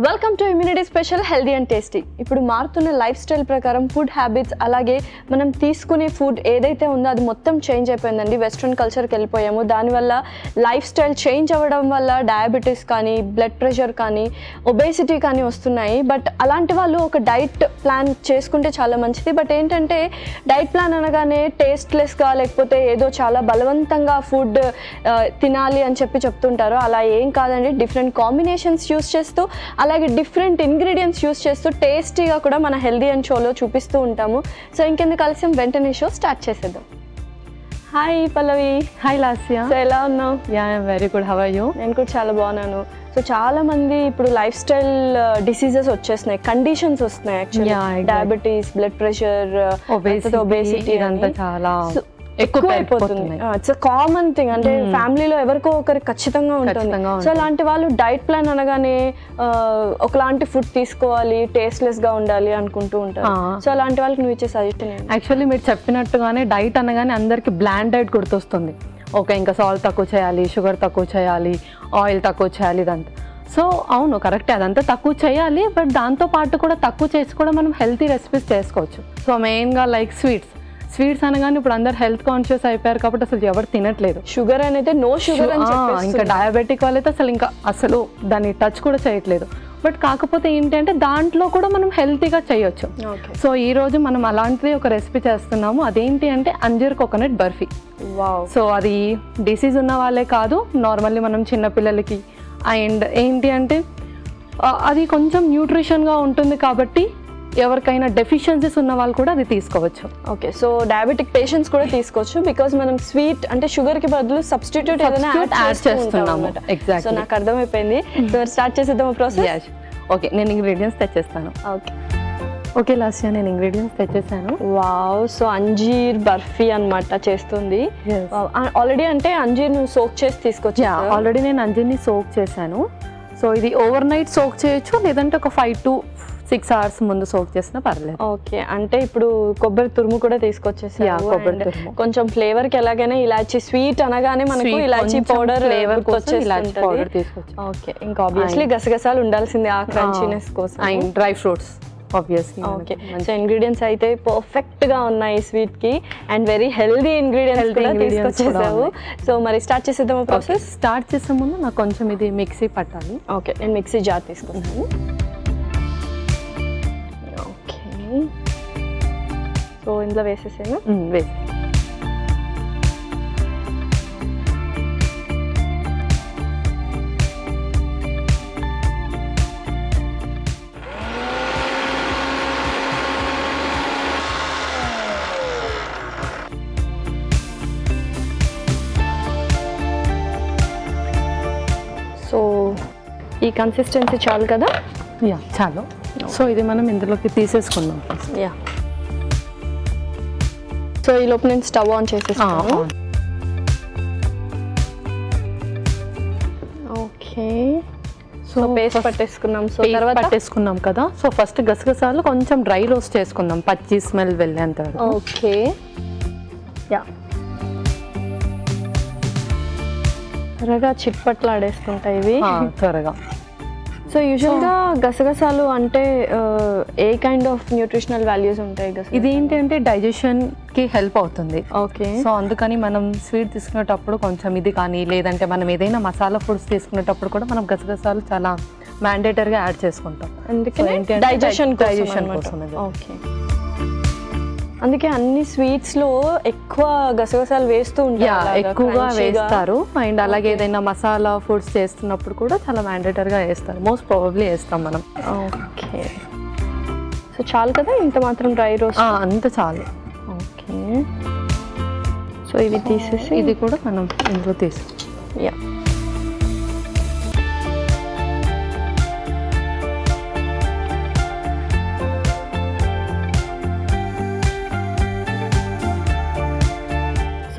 Welcome to immunity special healthy and tasty. ఇప్పుడు మారుతున్న life style ప్రకారం ఫుడ్ హ్యాబిట్స్ అలాగే మనం తీసుకునే ఫుడ్ ఏదైతే ఉందో అది మొత్తం చేంజ్ అయిపోయిందండి. వెస్ట్రన్ కల్చర్కి వెళ్ళిపోయాము. దానివల్ల లైఫ్ స్టైల్ చేంజ్ అవ్వడం వల్ల డయాబెటీస్ కానీ, బ్లడ్ ప్రెషర్ కానీ, ఒబేసిటీ కానీ వస్తున్నాయి. బట్ అలాంటి వాళ్ళు ఒక డైట్ ప్లాన్ చేసుకుంటే చాలా మంచిది. బట్ ఏంటంటే డైట్ ప్లాన్ అనగానే టేస్ట్లెస్గా లేకపోతే ఏదో చాలా బలవంతంగా ఫుడ్ తినాలి అని చెప్తుంటారు. అలా ఏం కాదండి. డిఫరెంట్ కాంబినేషన్స్ యూస్ చేస్తూ అలాగే డిఫరెంట్ ఇంగ్రీడియంట్స్ యూస్ చేస్తూ టేస్టీగా కూడా మన హెల్దీ అండ్ షోలో చూపిస్తూ ఉంటాము. సో ఇంకెందుకు కలిసి వెంటనే షో స్టార్ట్ చేసేద్దాం. Hi Pallavi. Hi Lasya. So ఎలా ఉన్నావు? Yeah I'm very good. How are you? నేను కూడా చాలా బాగున్నాను. సో చాలా మంది ఇప్పుడు లైఫ్ స్టైల్ డిసీజెస్ వచ్చేస్తున్నాయి, కండిషన్స్ వస్తున్నాయి. Actually diabetes, blood pressure, obesity ఇదంతా చాలా ఎక్కువ అయిపోతుంది. It's common thing. అంటే ఫ్యామిలీలో ఎవరికో ఒకరికి ఖచ్చితంగా ఉంటుంది. సో అలాంటి వాళ్ళు డైట్ ప్లాన్ అనగానే ఒకలాంటి ఫుడ్ తీసుకోవాలి, టేస్ట్లెస్ గా ఉండాలి అనుకుంటూ ఉంటారు. సో అలాంటి వాళ్ళకి నువ్వు ఇచ్చే సజెషన్ ఏంటి? యాక్చువల్లీ మీరు చెప్పినట్టుగానే డైట్ అనగానే అందరికి బ్లాండ్ డైట్ గుర్తొస్తుంది. ఓకే, ఇంకా సాల్ట్ తక్కువ చేయాలి, షుగర్ తక్కువ చేయాలి, ఆయిల్ తక్కువ చేయాలి, ఇదంతా. సో అవును, కరెక్టే, అదంతా తక్కువ చేయాలి. బట్ దాంతో పాటు కూడా తక్కువ చేసి కూడా మనం హెల్తీ రెసిపీస్ చేసుకోవచ్చు. సో మెయిన్గా లైక్ స్వీట్స్ అనగానే ఇప్పుడు అందరు హెల్త్ కాన్షియస్ అయిపోయారు కాబట్టి అసలు ఎవరు తినట్లేదు. షుగర్ అనేది నో షుగర్ అని ఇంకా డయాబెటిక్ వాళ్ళైతే అసలు దాన్ని టచ్ కూడా చేయట్లేదు. బట్ కాకపోతే ఏంటంటే దాంట్లో కూడా మనం హెల్తీగా చేయొచ్చు. సో ఈ రోజు మనం అలాంటిది ఒక రెసిపీ చేస్తున్నాము. అదేంటి అంటే అంజీర్ కోకోనట్ బర్ఫీ. సో అది డిసీజ్ ఉన్న వాళ్ళే కాదు, నార్మల్లీ మనం చిన్నపిల్లలకి. అండ్ ఏంటి అంటే అది కొంచెం న్యూట్రిషన్గా ఉంటుంది కాబట్టి ఎవరికైనా డెఫిషియన్సీస్ ఉన్న వాళ్ళు కూడా అది తీసుకోవచ్చు. ఓకే, సో డయాబెటిక్ పేషెంట్స్ కూడా తీసుకోవచ్చు. బికాస్ మనం స్వీట్ అంటే షుగర్ కి బదులు సబ్స్టిట్యూట్ ఏదైనా యాడ్ చేస్తున్నాము. ఎగ్జాక్ట్లీ. సో నాకు అర్థమైపోయింది. స్టార్ట్ చేసేద్దాం ప్రాసెస్. ఓకే, నేను ఇంగ్రీడియంట్స్ తెచ్చేస్తాను. ఓకే లాస్యా, నేను ఇంగ్రీడియంట్స్ తెచ్చేసాను. వావ్. సో అంజీర్ బర్ఫీ అన్నమాట చేస్తుంది. ఆల్రెడీ అంటే అంజీర్ నువ్వు సోక్ చేసి తీసుకొచ్చా? ఆల్రెడీ నేను అంజీర్ని సోక్ చేశాను. సో ఇది ఓవర్ నైట్ సోక్ చేయొచ్చు, లేదంటే ఒక 5 to 6 hours ముందు సోక్ చేసినా పర్లేదు. ఓకే, అంటే ఇప్పుడు కొబ్బరి తురుము కూడా తీసుకొచ్చేసాను. కొబ్బరి తురుము కొంచెం ఫ్లేవర్ కి ఎలాగైనా ఇలాచి స్వీట్ అనగానే మనకు ఇలాచి పౌడర్ ఫ్లేవర్ కోసం ఇలాచి పౌడర్ తీసుకొచ్చి. ఓకే, ఇంకా ఆబ్వియస్లీ గసగసాలు ఉండాల్సిందే ఆ క్రంచీనెస్ కోసం. And dry fruits obviously. Okay, so ingredients అయితే పర్ఫెక్ట్ గా ఉన్నాయి స్వీట్ కి. అండ్ వెరీ హెల్దీ ఇంగ్రీడియంట్స్ కూడా తీసుకొచ్చేసావు. సో మరి స్టార్ట్ చేసేద్దాం ప్రాసెస్. స్టార్ట్ చేసే ముందు నాకు కొంచెం ఇది మిక్సీ పట్టాలి. ఓకే, నేను మిక్సీ జార్ తీసుకున్నాను. సో ఇందులో వేసేసాను. వేసి సో ఈ కన్సిస్టెన్సీ చాలు కదా? యా చాలు. సో ఇది మనం ఇందులోకి తీసేసుకుందాం. యా. సో ఈ లోపు నేను స్టవ్ ఆన్ చేసేస్తాను. ఓకే, సో పేస్ట్ పట్టేసుకున్నాం. సో తర్వాత పట్టేసుకున్నాం కదా. సో ఫస్ట్ గసగసాలు కొంచెం డ్రై రోస్ట్ చేసుకుందాం, పచ్చి స్మెల్ వెళ్ళేంత వరకు. Okay, yeah. త్వరగా చిట్పట్లాడేసుకుంటాయి ఇవి. త్వరగా. సో యూజువల్గా గసగసాలు అంటే ఏ కైండ్ ఆఫ్ న్యూట్రిషనల్ వాల్యూస్ ఉంటాయి? ఇది ఏంటంటే డైజెషన్కి హెల్ప్ అవుతుంది. ఓకే, సో అందుకని మనం స్వీట్ తీసుకునేటప్పుడు కొంచెం ఇది కానీ, లేదంటే మనం ఏదైనా మసాలా ఫుడ్స్ తీసుకునేటప్పుడు కూడా మనం గసగసాలు చాలా మ్యాండేటరీగా యాడ్ చేసుకుంటాం. అందుకే డైజెషన్ కోసం. ఓకే, అందుకే అన్ని స్వీట్స్ లో ఎక్కువ గసగసాలు వేస్తూ ఉంటారు, ఎక్కువగా వేస్తారు. అండ్ అలాగే ఏదైనా మసాలా ఫుడ్స్ చేస్తున్నప్పుడు కూడా చాలా మ్యాండేటరీగా వేస్తారు. మోస్ట్ ప్రాబబ్లీ వేస్తాం మనం. ఓకే, సో చాలు కదా ఇంత మాత్రం డ్రై రోస్ట్? అంత చాలు. ఓకే, సో ఇవి తీసేసి ఇది కూడా మనం ఇందులో తీసి. యా.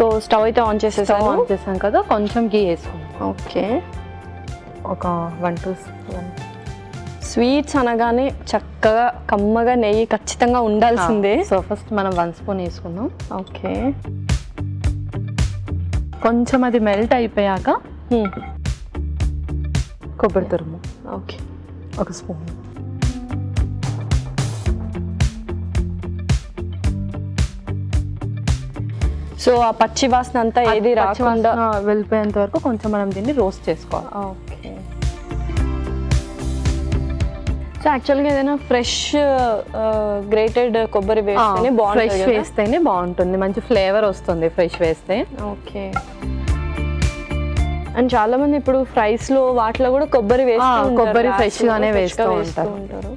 సో స్టవ్ అయితే ఆన్ చేసేసాం కదా. కొంచెం గీ వేసుకుందాం. ఓకే, ఒక 1 to 1. స్వీట్స్ అనగానే చక్కగా కమ్మగా నెయ్యి ఖచ్చితంగా ఉండాల్సిందే. సో ఫస్ట్ మనం 1 స్పూన్ వేసుకుందాం. ఓకే, కొంచెం అది మెల్ట్ అయిపోయాక కొబ్బరి తురుము. ఓకే, ఒక స్పూన్. సో ఆ పచ్చి వాసన అంతా ఏది రాకుండా వెళ్ళిపోయేంత వరకు కొంచెం మనం దీన్ని రోస్ట్ చేసుకోవాలి. ఓకే. సో యాక్చువల్గా ఏదైనా ఫ్రెష్ గ్రేటెడ్ కొబ్బరి వేస్తేనే బాగుంటుంది. ఫ్రెష్ వేస్తేనే బాగుంటుంది, మంచి ఫ్లేవర్ వస్తుంది ఫ్రెష్ వేస్తే. ఓకే. అండ్ చాలా మంది ఇప్పుడు ఫ్రైస్ లో వాటిలో కూడా కొబ్బరి కొబ్బరి ఫ్రెష్ గానే వేస్తూ ఉంటారు.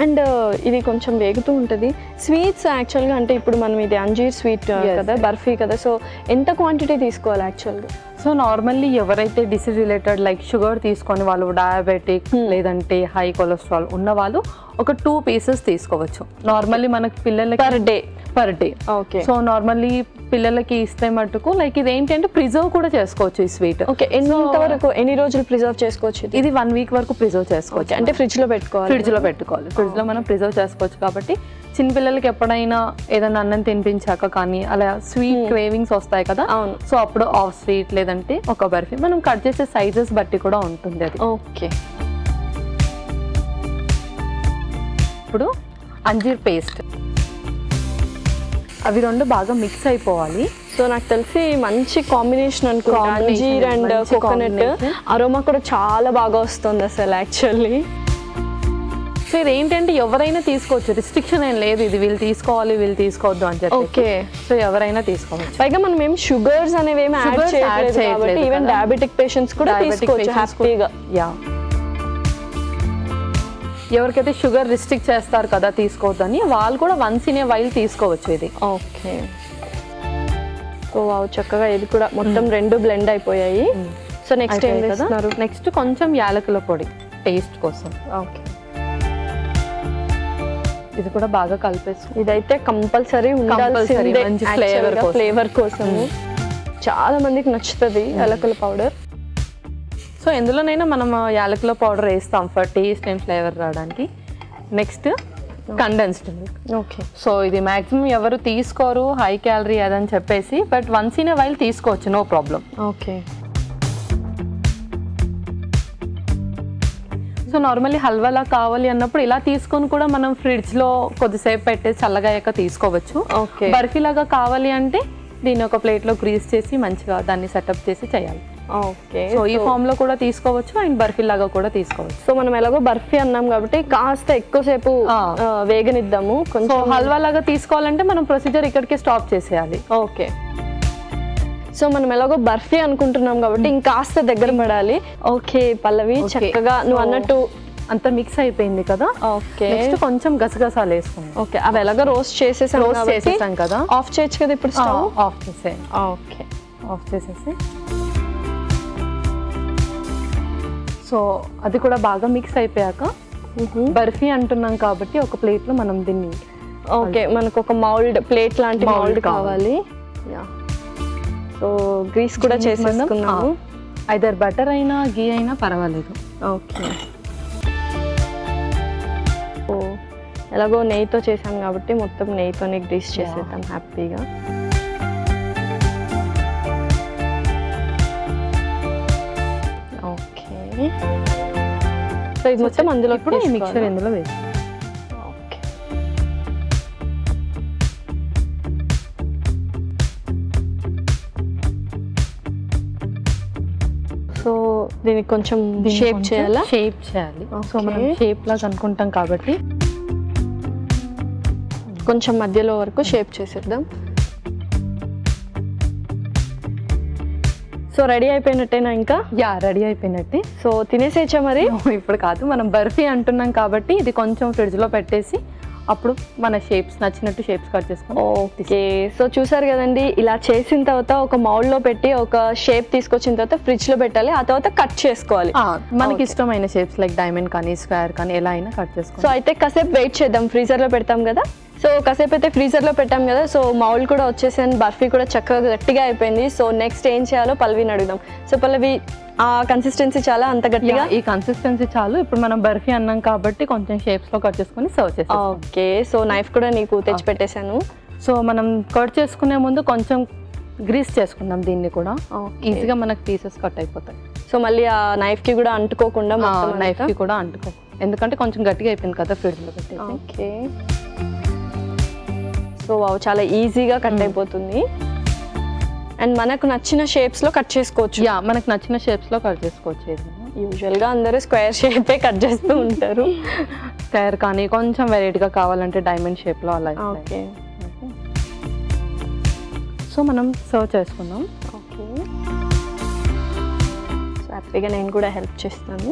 అండ్ ఇది కొంచెం వేగుతూ ఉంటుంది. స్వీట్స్ యాక్చువల్గా అంటే ఇప్పుడు మనం ఇది అంజీర్ స్వీట్ కదా, బర్ఫీ కదా, సో ఎంత క్వాంటిటీ తీసుకోవాలి యాక్చువల్గా? సో నార్మల్లీ ఎవరైతే డిసీజ్ రిలేటెడ్ లైక్ షుగర్ తీసుకొని వాళ్ళు డయాబెటిక్ లేదంటే హై కొలెస్ట్రాల్ ఉన్న వాళ్ళు ఒక 2 pieces తీసుకోవచ్చు. నార్మల్లీ మనకి పిల్లలకి per day. Okay. So normally పిల్లలకి ఇస్తే మటుకు లైక్ ఇది ఏంటంటే ప్రిజర్వ్ కూడా చేసుకోవచ్చు ఈ స్వీట్. ఓకే. ఎన్ని రోజులు ప్రిజర్వ్ చేసుకోవచ్చు? ఇది 1 week వరకు ప్రిజర్వ్ చేసుకోవచ్చు. అంటే ఫ్రిడ్జ్ లో పెట్టుకోవాలి. ఫ్రిడ్జ్ లో మనం ప్రిజర్వ్ చేసుకోవచ్చు. కాబట్టి చిన్నపిల్లలకి ఎప్పుడైనా ఏదైనా అన్నం తినిపించాక కానీ అలా స్వీట్ క్రేవింగ్స్ వస్తాయి కదా, సో అప్పుడు హాఫ్ స్వీట్ లేదంటే ఒక బర్ఫీ మనం కట్ చేసే సైజెస్ బట్టి కూడా ఉంటుంది అది. ఓకే. ఇప్పుడు అంజీర్ పేస్ట్ అవి 2 బాగా మిక్స్ అయిపోవాలి. సో నాకు తెలిసి మంచి కాంబినేషన్ అనుకుంటా, అంజీర్ అండ్ కోకోనట్ అరోమా కూడా చాలా బాగా వస్తుంది అసలు యాక్చువల్లీ. సో ఇది ఏంటంటే ఎవరైనా తీసుకోవచ్చు, రిస్ట్రిక్షన్ ఏం లేదు ఇది వీళ్ళు తీసుకోవాలి వీళ్ళు తీసుకోవద్దు అని చెప్పి. ఓకే. సో ఎవరైనా తీసుకోవచ్చు. పైగా మనం ఏం షుగర్స్ అనేవి ఏమి యాడ్ చేయట్లేదు కాబట్టి ఈవెన్ డయాబెటిక్ పేషెంట్స్ కూడా తీసుకోవచ్చు హ్యాపీగా. యా, ఎవరికైతే షుగర్ రిస్ట్రిక్ట్ చేస్తారు కదా తీసుకోవద్దని వాళ్ళు కూడా వన్స్ ఇన్ ఏ వైల్ తీసుకోవచ్చు ఇది. ఓకే. సో చక్కగా ఇది కూడా మొత్తం 2 బ్లెండ్ అయిపోయాయి. సో నెక్స్ట్ ఏం చేస్తున్నారు? నెక్స్ట్ కొంచెం యాలకుల పొడి టేస్ట్ కోసం. ఓకే. ఇది కూడా బాగా కలిపేసుకో. ఇదైతే కంపల్సరీ ఉండాల్సిందే ఫ్లేవర్ కోసం. చాలా మందికి నచ్చుతుంది యాలకుల పౌడర్. సో ఎందులోనైనా మనం యాలకుల పౌడర్ వేస్తాం ఫర్ టేస్ట్ అండ్ ఫ్లేవర్ రావడానికి. Next condensed milk. Okay. So ఇది మాక్సిమం ఎవరు తీసుకోరు హై క్యాలరీ అదని చెప్పేసి, but once in a while తీసుకోవచ్చు, no problem. Okay. So normally హల్వాలా కావాలి అన్నప్పుడు ఇలా తీసుకొని కూడా మనం ఫ్రిడ్జ్లో కొద్దిసేపు పెట్టేసి చల్లగాయాక తీసుకోవచ్చు. ఓకే. బర్ఫీ లాగా కావాలి అంటే దీన్ని ఒక ప్లేట్లో గ్రీస్ చేసి మంచిగా దాన్ని సెటప్ చేసి చేయాలి. ఓకే. సో ఈ ఫామ్ లో కూడా తీసుకోవచ్చు అండ్ బర్ఫీ లాగా కూడా తీసుకోవచ్చు. సో మనం ఎలాగో బర్ఫీ అన్నాం కాబట్టి కాస్త ఎక్కువసేపు వేగనిద్దాము. కొంచెం హల్వా లాగా తీసుకోవాలంటే మనం ప్రొసీజర్ ఇక్కడికే స్టాప్ చేసేయాలి. ఓకే. సో మనం ఎలాగో బర్ఫీ అనుకుంటున్నాం కాబట్టి ఇంకాస్త దగ్గర పడాలి. ఓకే పల్లవి, చక్కగా నువ్వు అన్నట్టు అంత మిక్స్ అయిపోయింది కదా. ఓకే. నెక్స్ట్ కొంచెం గసగసాలు వేసుకుందాం. ఓకే. అవి ఎలాగో రోస్ట్ చేసేసాం కదా. ఆఫ్ చేయొచ్చు కదా ఇప్పుడు స్టవ్? ఆఫ్ చేసే. ఓకే. ఆఫ్ చేసేసి సో అది కూడా బాగా మిక్స్ అయిపోయాక బర్ఫీ అంటున్నాం కాబట్టి ఒక ప్లేట్లో మనం దీన్ని. ఓకే. మనకు ఒక ప్లేట్ లాంటి మౌల్డ్ కావాలి. సో గ్రీస్ కూడా చేసేసుకున్నాము. ఐదర్ బటర్ అయినా గీ అయినా పర్వాలేదు. ఓకే. ఓ ఎలాగో నెయ్యితో చేసాం కాబట్టి మొత్తం నెయ్యితోనే గ్రీస్ చేసేద్దాం హ్యాపీగా. ఓకే. సో ఇది మొత్తం అందులో ఇప్పుడు ఈ మిక్చర్ ఇందులో వేసి. ఓకే. సో దీనికి కొంచెం షేప్ చేయాలి. సో మనం షేప్ లాగా అనుకుంటాం కాబట్టి కొంచెం మధ్యలో వరకు షేప్ చేసేద్దాం. సో రెడీ అయిపోయినట్టేనా? ఇంకా రెడీ అయిపోయినట్టే. సో తినేసేచ్చా మరి? ఇప్పుడు కాదు, మనం బర్ఫీ అంటున్నాం కాబట్టి ఇది కొంచెం ఫ్రిడ్జ్లో పెట్టేసి అప్పుడు మన షేప్స్ నచ్చినట్టు షేప్స్ కట్ చేసుకోండి. ఓకే. సో చూసారు కదండి, ఇలా చేసిన తర్వాత ఒక మౌల్డ్లో పెట్టి ఒక షేప్ తీసుకొచ్చిన తర్వాత ఫ్రిడ్జ్లో పెట్టాలి, ఆ తర్వాత కట్ చేసుకోవాలి. మనకి ఇష్టమైన షేప్స్ లైక్ డైమండ్ కానీ స్క్వేర్ కానీ ఎలా అయినా కట్ చేసుకోవాలి. సో అయితే కాసేపు వెయిట్ చేద్దాం, ఫ్రీజర్లో పెడతాం కదా. సో కాసేపు అయితే ఫ్రీజర్లో పెట్టాం కదా, సో మౌల్డ్ కూడా వచ్చేసాను, బర్ఫీ కూడా చక్కగా గట్టిగా అయిపోయింది. సో నెక్స్ట్ ఏం చేయాలో పల్లవిని అడుగుదాం. సో పల్లవి, ఆ కన్సిస్టెన్సీ చాలా అంత గట్టిగా? ఈ కన్సిస్టెన్సీ చాలు. ఇప్పుడు మనం బర్ఫీ అన్నాం కాబట్టి కొంచెం షేప్స్లో కట్ చేసుకొని సర్వ్ చేస్తాం. ఓకే. సో నైఫ్ కూడా నీకు తెచ్చి పెట్టేశాను. సో మనం కట్ చేసుకునే ముందు కొంచెం గ్రీస్ చేసుకుందాం దీన్ని కూడా, ఈజీగా మనకు పీసెస్ కట్ అయిపోతాయి. సో మళ్ళీ ఆ నైఫ్ కి కూడా అంటుకోకుండా నైఫ్ కి కూడా అంటుకో, ఎందుకంటే కొంచెం గట్టిగా అయిపోయింది కదా ఫ్రిడ్జ్ లో పెట్టేసి. ఓకే. సో చాలా ఈజీగా కట్ అయిపోతుంది. అండ్ మనకు నచ్చిన షేప్స్ లో కట్ చేసుకోవచ్చు. యా, మనకు నచ్చిన షేప్స్ లో కట్ చేసుకోవచ్చు. యూజువల్ గా అందరూ స్క్వేర్ షేపే కట్ చేస్తూ ఉంటారు. స్క్వేర్ కానీ కొంచెం వెరైటీగా కావాలంటే డైమండ్ షేప్ లో అలా. ఓకే. సో మనం సర్వ్ చేసుకుందాం. ఓకే. సో హ్యాపీగా నేను కూడా హెల్ప్ చేస్తాను.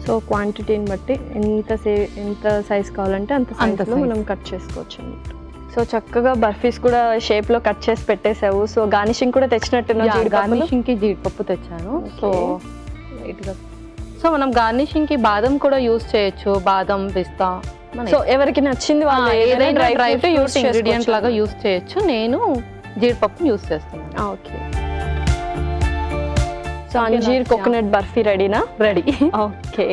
సో క్వాంటిటీని బట్టి ఎంత సైజ్ కావాలంటే అంత సైజ్లో మనం కట్ చేసుకోవచ్చు అన్నమాట. సో చక్కగా బర్ఫీస్ కూడా షేప్లో కట్ చేసి పెట్టేసావు. సో గార్నిషింగ్ కూడా తెచ్చినట్టున్నా. గార్నిషింగ్కి జీడిపప్పు తెచ్చాను. సో మనం గార్నిషింగ్కి బాదం కూడా యూస్ చేయొచ్చు, బాదం పిస్తా. సో ఎవరికి నచ్చింది వాళ్ళు ఏదైనా డ్రై ఫ్రూట్ ఇంగ్రీడియంట్ లాగా యూస్ చేయొచ్చు. నేను జీడిపప్పు యూస్ చేస్తున్నాను. ఓకే. సో అంజీర్ కోకోనట్ బర్ఫీ రెడీనా? రెడీ. ఓకే.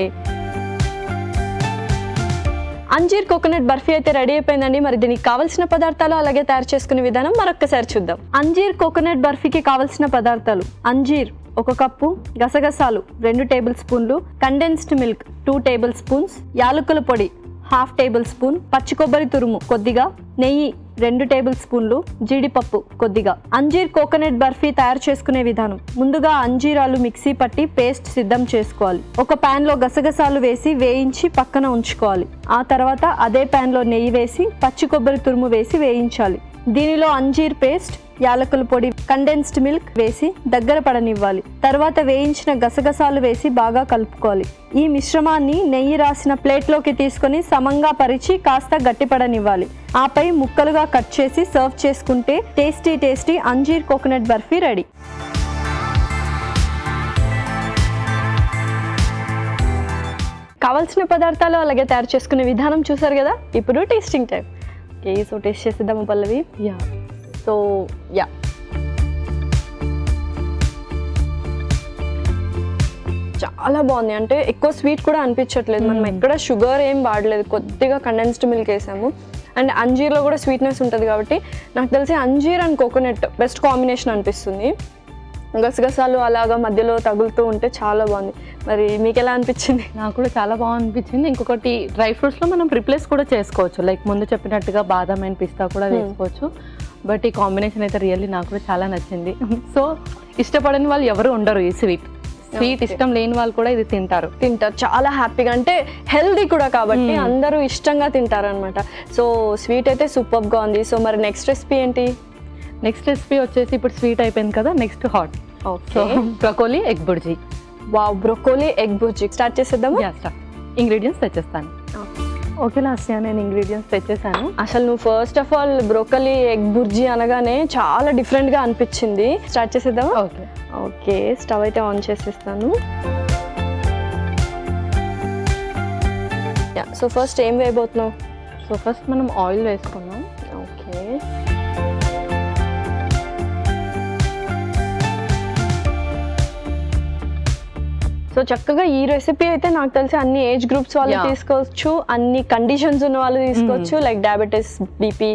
అంజీర్ కోకోనట్ బర్ఫీ అయితే రెడీ అయిపోయిందండి. మరి దీనికి కావాల్సిన పదార్థాలు అలాగే తయారు చేసుకునే విధానం మరొకసారి చూద్దాం. అంజీర్ కోకోనట్ బర్ఫీకి కావాల్సిన పదార్థాలు: అంజీర్ 1 కప్పు, గసగసాలు 2 టేబుల్ స్పూన్లు, కండెన్స్డ్ మిల్క్ 2 టేబుల్ స్పూన్స్, యాలకుల పొడి 1/2 టేబుల్ స్పూన్, పచ్చి కొబ్బరి తురుము కొద్దిగా, నెయ్యి 2 టేబుల్ స్పూన్లు, జీడిపప్పు కొద్దిగా. అంజీర్ కోకోనట్ బర్ఫీ తయారు చేసుకునే విధానం: ముందుగా అంజీరాలు మిక్సీ పట్టి పేస్ట్ సిద్ధం చేసుకోవాలి. ఒక పాన్ లో గసగసాలు వేసి వేయించి పక్కన ఉంచుకోవాలి. ఆ తర్వాత అదే పాన్ లో నెయ్యి వేసి పచ్చి కొబ్బరి తురుము వేసి వేయించాలి. దీనిలో అంజీర్ పేస్ట్, యాలకుల పొడి, కండెన్స్డ్ మిల్క్ వేసి దగ్గర పడనివ్వాలి. తర్వాత వేయించిన గసగసాలు వేసి బాగా కలుపుకోవాలి. ఈ మిశ్రమాన్ని నెయ్యి రాసిన ప్లేట్లోకి తీసుకొని సమంగా పరిచి కాస్త గట్టిపడనివ్వాలి. ఆపై ముక్కలుగా కట్ చేసి సర్వ్ చేసుకుంటే టేస్టీ అంజీర్ కోకోనట్ బర్ఫీ రెడీ. కావాల్సిన పదార్థాలు అలాగే తయారు చేసుకునే విధానం చూసారు కదా. ఇప్పుడు tasting time. Okay. So taste చేసేద్దాము పల్లవి. యా. సో యా, చాలా బాగుంది. అంటే ఎక్కువ స్వీట్ కూడా అనిపించట్లేదు. మనం ఎక్కడ షుగర్ ఏం వాడలేదు, కొద్దిగా కండెన్స్డ్ మిల్క్ వేసాము. అండ్ అంజీర్లో కూడా స్వీట్నెస్ ఉంటుంది కాబట్టి నాకు తెలిసి అంజీర్ అండ్ కోకోనట్ బెస్ట్ కాంబినేషన్ అనిపిస్తుంది. గసగసాలు అలాగా మధ్యలో తగులుతూ ఉంటే చాలా బాగుంది. మరి మీకు ఎలా అనిపించింది? నాకు కూడా చాలా బాగా అనిపించింది. ఇంకొకటి డ్రై ఫ్రూట్స్లో మనం రిప్లేస్ కూడా చేసుకోవచ్చు. లైక్ ముందు చెప్పినట్టుగా బాదం అండ్ పిస్తా కూడా వేసుకోవచ్చు. బట్ ఈ కాంబినేషన్ అయితే రియల్లీ నాకు కూడా చాలా నచ్చింది. సో ఇష్టపడని వాళ్ళు ఎవరు ఉండరు. ఈ స్వీట్ ఇష్టం లేని వాళ్ళు కూడా ఇది తింటారు చాలా హ్యాపీగా. అంటే హెల్దీ కూడా కాబట్టి అందరూ ఇష్టంగా తింటారు అనమాట. సో స్వీట్ అయితే సూపర్గా ఉంది. సో మరి నెక్స్ట్ రెసిపీ ఏంటి? నెక్స్ట్ రెసిపీ వచ్చేసి ఇప్పుడు స్వీట్ అయిపోయింది కదా, next hot. So broccoli egg bhurji. Wow, broccoli egg bhurji start చేసేద్దామా? ఇంగ్రీడియంట్స్ తెచ్చేస్తాను. ఓకే లాస్యా, నేను ఇంగ్రీడియంట్స్ తెచ్చేసాను. అసలు నువ్వు first of all broccoli egg bhurji అనగానే చాలా డిఫరెంట్గా అనిపించింది. స్టార్ట్ చేసేద్దామా? ఓకే. ఓకే, స్టవ్ అయితే ఆన్ చేసేస్తాను. సో ఫస్ట్ ఏం వేయబోతున్నావు? సో ఫస్ట్ మనం ఆయిల్ వేసుకున్నాం. ఓకే. సో చక్కగా ఈ రెసిపీ అయితే నాకు తెలిసి అన్ని ఏజ్ గ్రూప్స్ వాళ్ళు తీసుకోవచ్చు, అన్ని కండిషన్స్ ఉన్న వాళ్ళు తీసుకోవచ్చు. లైక్ డయాబెటీస్, బీపీ,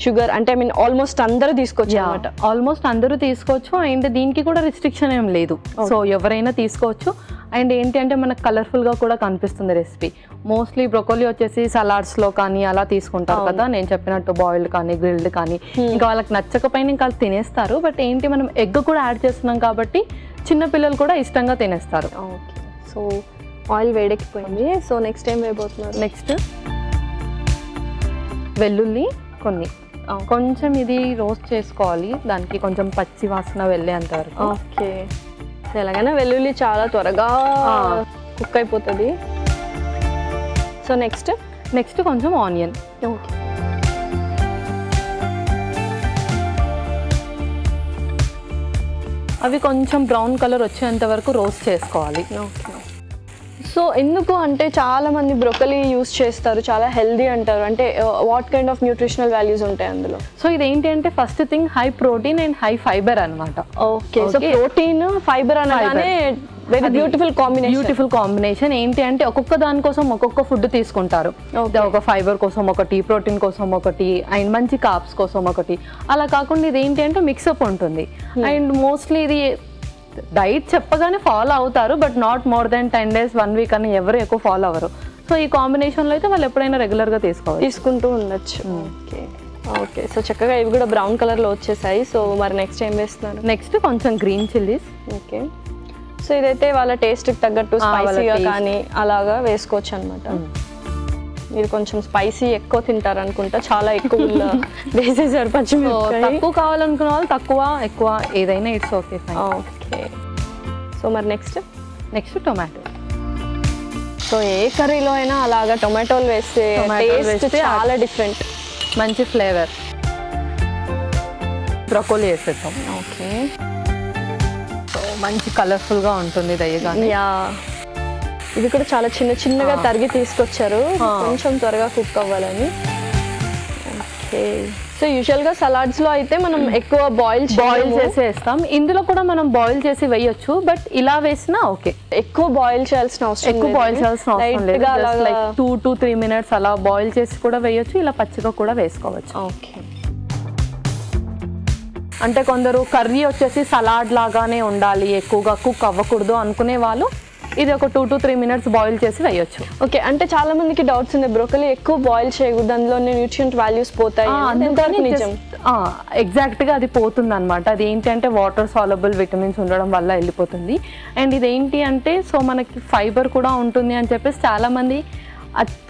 షుగర్, అంటే ఐ మీన్ ఆల్మోస్ట్ అందరూ తీసుకోవచ్చు అనమాట. ఆల్మోస్ట్ అందరూ తీసుకోవచ్చు. అండ్ దీనికి కూడా రిస్ట్రిక్షన్ ఏం లేదు. సో ఎవరైనా తీసుకోవచ్చు. అండ్ ఏంటి అంటే మనకు కలర్ఫుల్గా కూడా కనిపిస్తుంది రెసిపీ. మోస్ట్లీ బ్రొకోలీ వచ్చేసి సలాడ్స్లో కానీ అలా తీసుకుంటారు కదా, నేను చెప్పినట్టు బాయిల్డ్ కానీ గ్రిల్డ్ కానీ. ఇంకా వాళ్ళకి నచ్చకపోయినా ఇంకా తినేస్తారు. బట్ ఏంటి, మనం ఎగ్ కూడా యాడ్ చేస్తున్నాం కాబట్టి చిన్నపిల్లలు కూడా ఇష్టంగా తినేస్తారు. ఓకే. సో ఆయిల్ వేడెక్కిపోయింది. సో నెక్స్ట్ ఏం వేయబోతున్నారు? నెక్స్ట్ వెల్లుల్లి కొన్ని కొంచెం ఇది రోస్ట్ చేసుకోవాలి. దానికి కొంచెం పచ్చి వాసన వెళ్ళేంత వరకు. ఓకే. సో ఎలాగైనా వెల్లుల్లి చాలా త్వరగా కుక్ అయిపోతుంది. సో నెక్స్ట్ కొంచెం ఆనియన్. ఓకే. అవి కొంచెం బ్రౌన్ కలర్ వచ్చేంత వరకు రోస్ట్ చేసుకోవాలి. ఓకే. సో ఎందుకు అంటే చాలా మంది బ్రొకలీ యూస్ చేస్తారు, చాలా హెల్దీ అంటారు. అంటే what kind of nutritional values ఉంటాయి అందులో? సో ఇదేంటి అంటే first thing high protein and high fibre అనమాట. ఓకే. సో ప్రోటీన్, ఫైబర్ అనగానే వెరీ బ్యూటిఫుల్ కాంబినేషన్. ఏంటి అంటే ఒక్కొక్క దానికోసం ఒక్కొక్క ఫుడ్ తీసుకుంటారు. ఒక ఫైబర్ కోసం ఒకటి, ప్రోటీన్ కోసం ఒకటి, అండ్ మంచి కార్బ్స్ కోసం ఒకటి. అలా కాకుండా ఇది ఏంటి అంటే మిక్సప్ ఉంటుంది. అండ్ మోస్ట్లీ ఇది డైట్ చెప్పగానే ఫాలో అవుతారు, but not more than 10 days 1 week అని ఎవరు ఎక్కువ ఫాలో అవ్వరు. సో ఈ కాంబినేషన్లో అయితే వాళ్ళు ఎప్పుడైనా రెగ్యులర్గా తీసుకుంటూ ఉండొచ్చు. ఓకే ఓకే, సో చక్కగా ఇవి కూడా బ్రౌన్ కలర్లో వచ్చేసాయి. సో మరి నెక్స్ట్ ఏం వేస్తున్నారు? నెక్స్ట్ కొంచెం గ్రీన్ చిల్లీస్. ఓకే, సో ఇదైతే వాళ్ళ టేస్ట్కి తగ్గట్టు స్పైసీగా కానీ అలాగా వేసుకోవచ్చు అనమాట. మీరు కొంచెం స్పైసీ ఎక్కువ తింటారు అనుకుంటా, చాలా ఎక్కువ వేసేసారు పచ్చిమిరపకాయ. తక్కువ కావాలనుకున్న వాళ్ళు తక్కువ ఎక్కువ ఏదైనా ఇట్స్ ఓకే. ఓకే, సో మరి నెక్స్ట్ టొమాటో. సో ఏ కర్రీలో అయినా అలాగా టొమాటోలు వేస్తే టేస్ట్ చాలా డిఫరెంట్, మంచి ఫ్లేవర్. బ్రొకోలీ వేసేద్దాం. ఓకే, సో మంచి కలర్ఫుల్గా ఉంటుంది దయ్యగానే. యా, ఇది కూడా చాలా చిన్నగా తరిగి తీసుకొచ్చారు, కొంచెం త్వరగా కుక్ అవ్వాలని. ఓకే, సో యూజువల్గా సలాడ్స్లో అయితే మనం ఎక్కువ బాయిల్ చేసి వేస్తాం. ఇందులో కూడా మనం బాయిల్ చేసి వేయొచ్చు, బట్ ఇలా వేసినా ఓకే. ఎక్కువ బాయిల్ చేయాల్సిన అవసరం లేదు. లైక్ 2 to 3 minutes అలా బాయిల్ చేసి కూడా వేయొచ్చు, ఇలా పచ్చిగా కూడా వేసుకోవచ్చు. ఓకే, అంటే కొందరు కర్రీ వచ్చేసి సలాడ్ లాగానే ఉండాలి, ఎక్కువగా కుక్ అవ్వకూడదు అనుకునే వాళ్ళు ఇది ఒక 2 to 3 minutes బాయిల్ చేసి వేయొచ్చు. ఓకే, అంటే చాలా మందికి డౌట్స్ ఉంది, బ్రోకలీ ఎక్కువ బాయిల్ చేయకూడదు, అందులోనే న్యూట్రియంట్ వాల్యూస్ పోతాయి. ఎగ్జాక్ట్గా అది పోతుంది అనమాట. అది ఏంటి అంటే వాటర్ సాలబుల్ విటమిన్స్ ఉండడం వల్ల వెళ్ళిపోతుంది. అండ్ ఇదేంటి అంటే సో మనకి ఫైబర్ కూడా ఉంటుంది అని చెప్పేసి చాలా మంది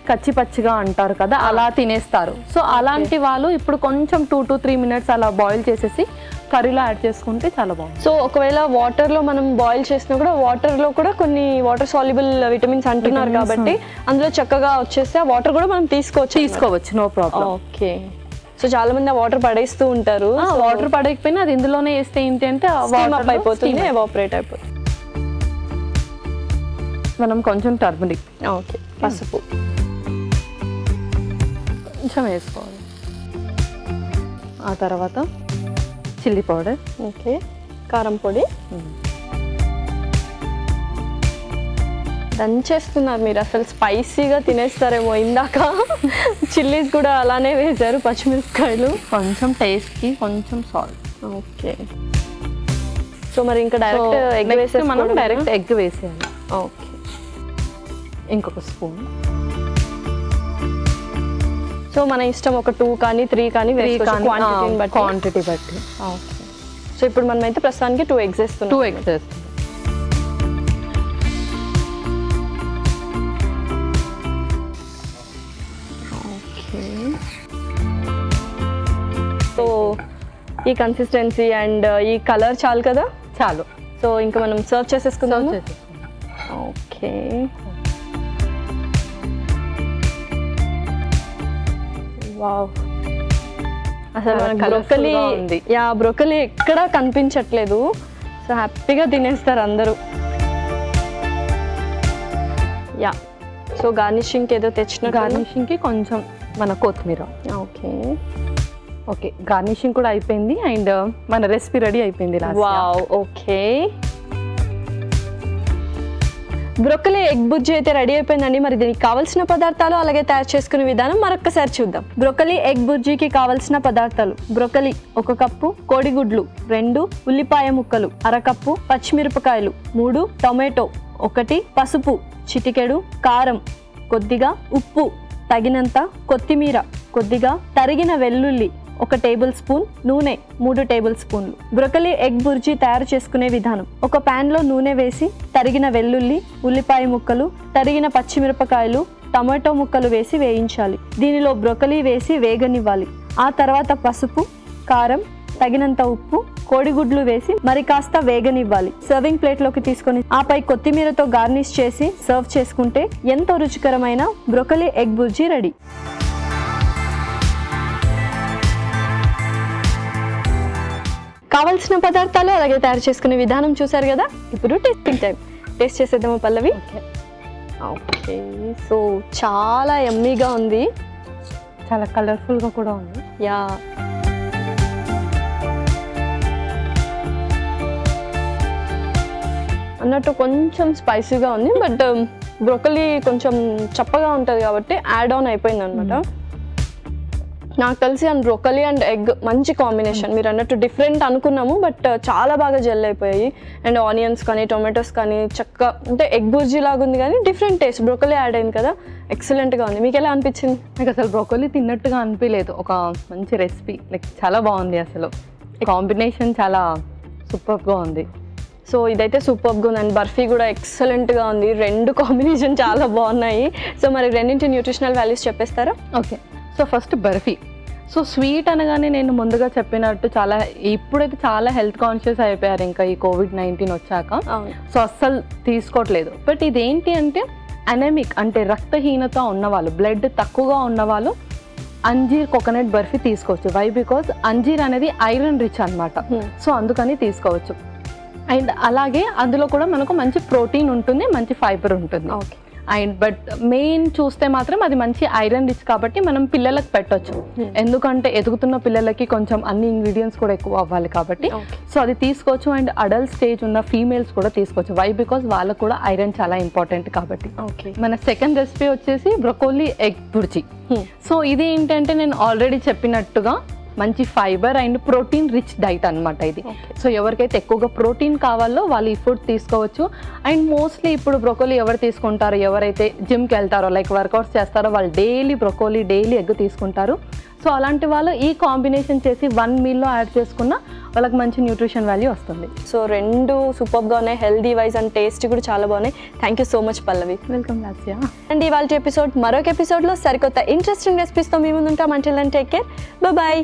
కచ్చి పచ్చిగా అంటారు కదా, అలా తినేస్తారు. సో అలాంటి వాళ్ళు ఇప్పుడు కొంచెం 2 to 3 minutes అలా బాయిల్ చేసేసి కర్రీలో యాడ్ చేసుకుంటే చాలా బాగుంది. సో ఒకవేళ వాటర్లో మనం బాయిల్ చేసినా కూడా వాటర్లో కూడా కొన్ని వాటర్ సాల్యుబుల్ విటమిన్స్ అంటున్నారు కాబట్టి అందులో చక్కగా వచ్చేస్తే ఆ వాటర్ కూడా మనం తీసుకోవచ్చు, నో ప్రాబ్లం. ఓకే, సో చాలా మంది ఆ వాటర్ పడేస్తూ ఉంటారు. వాటర్ పడేయకపోయినా అది ఇందులోనే వేస్తే ఏంటి అంటే వాటర్ అయిపోతుంది, ఎవాపరేట్ అయిపోతుంది. మనం కొంచెం టర్మరిక్, ఓకే, పసుపు కొంచెం వేసుకోవాలి. ఆ తర్వాత చిల్లీ పౌడర్, ఓకే, కారం పొడి దంచేస్తున్నారు మీరు. అసలు స్పైసీగా తినేస్తారేమో. ఇందాక చిల్లీస్ కూడా అలానే వేశారు, పచ్చిమిరపకాయలు. కొంచెం టేస్ట్కి కొంచెం సాల్ట్. ఓకే, సో మరి ఇంకా డైరెక్ట్ ఎగ్ వేసేసి మనం డైరెక్ట్ ఎగ్ వేసేయాలి. ఓకే, ఇంకొక స్పూన్. సో మన ఇష్టం, ఒక 2 కానీ 3 కానీ క్వాంటిటీ బట్టి. ఓకే, సో ఇప్పుడు మనం అయితే ప్రస్తుతానికి 2 eggs వేస్తున్నాం. 2 eggs వేస్తున్నాం. ఓకే, సో ఈ కన్సిస్టెన్సీ అండ్ ఈ కలర్ చాలు కదా? చాలు. సో ఇంకా మనం సర్వ్ చేసేసుకుందాం. ఓకే, వావ్, అసలు బ్రోకలీ ఎక్కడా కనిపించట్లేదు. సో హ్యాపీగా తినేస్తారు అందరూ. యా, సో గార్నిషింగ్కి ఏదో తెచ్చిన, గార్నిషింగ్కి కొంచెం మన కొత్తిమీర. ఓకే ఓకే, గార్నిషింగ్ కూడా అయిపోయింది అండ్ మన రెసిపీ రెడీ అయిపోయింది. వావ్, ఓకే, బ్రోకలీ ఎగ్ బుజ్జి అయితే రెడీ అయిపోయిందండి. మరి దీనికి కావాల్సిన పదార్థాలు అలాగే తయారు చేసుకునే విధానం మరొకసారి చూద్దాం. బ్రోకలీ ఎగ్ బుజ్జికి కావాల్సిన పదార్థాలు: బ్రోకలీ 1 కప్పు, కోడిగుడ్లు 2, ఉల్లిపాయ ముక్కలు 1/2 కప్పు, పచ్చిమిరపకాయలు 3, టొమాటో 1, పసుపు చిటికెడు, కారం కొద్దిగా, ఉప్పు తగినంత, కొత్తిమీర కొద్దిగా, తరిగిన వెల్లుల్లి 1 టేబుల్ స్పూన్, నూనె 3 టేబుల్ స్పూన్లు. బ్రోకలీ ఎగ్ బుర్జీ తయారు చేసుకునే విధానం: ఒక ప్యాన్ లో నూనె వేసి తరిగిన వెల్లుల్లి, ఉల్లిపాయ ముక్కలు, తరిగిన పచ్చిమిరపకాయలు, టమాటో ముక్కలు వేసి వేయించాలి. దీనిలో బ్రోకలీ వేసి వేగనివ్వాలి. ఆ తర్వాత పసుపు, కారం, తగినంత ఉప్పు, కోడిగుడ్లు వేసి మరి కాస్త వేగనివ్వాలి. సర్వింగ్ ప్లేట్ లోకి తీసుకొని ఆపై కొత్తిమీరతో గార్నిష్ చేసి సర్వ్ చేసుకుంటే ఎంతో రుచికరమైన బ్రోకలీ ఎగ్ బుర్జీ రెడీ. కావాల్సిన పదార్థాలు అలాగే తయారు చేసుకునే విధానం చూసారు కదా. ఇప్పుడు టేస్టింగ్ టైం. టేస్ట్ చేసేద్దామా పల్లవి? ఓకే, సో చాలా యమ్మీగా ఉంది, చాలా కలర్ఫుల్గా కూడా ఉంది. యా, అన్నట్టు కొంచెం స్పైసీగా ఉంది, బట్ బ్రోకలీ కొంచెం చప్పగా ఉంటుంది కాబట్టి యాడ్ ఆన్ అయిపోయింది అనమాట. నాకు తెలిసి అండ్ బ్రోకలీ అండ్ ఎగ్ మంచి కాంబినేషన్. మీరు అన్నట్టు డిఫరెంట్ అనుకున్నాము, బట్ చాలా బాగా జెల్ అయిపోయాయి. అండ్ ఆనియన్స్ కానీ టొమాటోస్ కానీ చక్కగా అంటే ఎగ్ బుర్జీ లాగా ఉంది కానీ డిఫరెంట్ టేస్ట్. బ్రోకలీ యాడ్ అయింది కదా, ఎక్సలెంట్గా ఉంది. మీకు ఎలా అనిపించింది? నాకు అసలు బ్రోకలీ తిన్నట్టుగా అనిపించలేదు. ఒక మంచి రెసిపీ, లైక్ చాలా బాగుంది. అసలు కాంబినేషన్ చాలా సూపర్గా ఉంది. సో ఇదైతే సూపర్గా ఉంది అండ్ బర్ఫీ కూడా ఎక్సలెంట్గా ఉంది. రెండు కాంబినేషన్ చాలా బాగున్నాయి. సో మరి రెండింటి న్యూట్రిషనల్ వాల్యూస్ చెప్పేస్తారా? Okay, so first barfi. So sweet అనగానే నేను ముందుగా చెప్పినట్టు ఇప్పుడైతే చాలా హెల్త్ కాన్షియస్ అయిపోయారు ఇంకా ఈ COVID-19 వచ్చాక. సో అస్సలు తీసుకోవట్లేదు. బట్ ఇదేంటి అంటే అనెమిక్ అంటే రక్తహీనత ఉన్నవాళ్ళు, బ్లడ్ తక్కువగా ఉన్నవాళ్ళు అంజీర్ కోకోనట్ బర్ఫీ తీసుకోవచ్చు. వై? బికాస్ అంజీర్ అనేది ఐరన్ రిచ్ అనమాట. సో అందుకని తీసుకోవచ్చు. అండ్ అలాగే అందులో కూడా మనకు మంచి ప్రోటీన్ ఉంటుంది, మంచి ఫైబర్ ఉంటుంది. ఓకే. అండ్ బట్ మెయిన్ చూస్తే మాత్రం అది మంచి ఐరన్ రిచ్ కాబట్టి మనం పిల్లలకు పెట్టొచ్చు. ఎందుకంటే ఎదుగుతున్న పిల్లలకి కొంచెం అన్ని ఇంగ్రీడియంట్స్ కూడా ఎక్కువ అవ్వాలి కాబట్టి. సో అది తీసుకోవచ్చు. అండ్ అడల్ట్ స్టేజ్ ఉన్న ఫీమేల్స్ కూడా తీసుకోవచ్చు. వై? బికాస్ వాళ్ళకు కూడా ఐరన్ చాలా ఇంపార్టెంట్ కాబట్టి. ఓకే. మన సెకండ్ రెసిపీ వచ్చేసి బ్రొకోలీ ఎగ్ బుర్జీ. సో ఇది ఏంటంటే నేను ఆల్రెడీ చెప్పినట్టుగా మంచి fibre and protein rich diet అనమాట ఇది. సో ఎవరికైతే ఎక్కువగా ప్రోటీన్ కావాలో వాళ్ళు ఈ ఫుడ్ తీసుకోవచ్చు. అండ్ మోస్ట్లీ ఇప్పుడు బ్రొకోలీ ఎవరు తీసుకుంటారో, ఎవరైతే జిమ్కి వెళ్తారో లైక్ వర్కౌట్స్ చేస్తారో వాళ్ళు డైలీ బ్రొకోలీ డైలీ ఎగ్ తీసుకుంటారు. సో అలాంటి వాళ్ళు ఈ కాంబినేషన్ చేసి 1 మీల్లో యాడ్ చేసుకున్న వాళ్ళకి మంచి న్యూట్రిషన్ వాల్యూ వస్తుంది. సో రెండు సూపర్గా ఉన్నాయి, హెల్దీ వైజ్ అండ్ టేస్ట్ కూడా చాలా బాగున్నాయి. Thank you so much Pallavi. Welcome Lasya. And ఇవాళ ఎపిసోడ్ మరొక ఎపిసోడ్లో సరికొత్త ఇంట్రెస్టింగ్ రెసిపీస్తో మీ ముందు ఉంటాం. Until then take care, bye.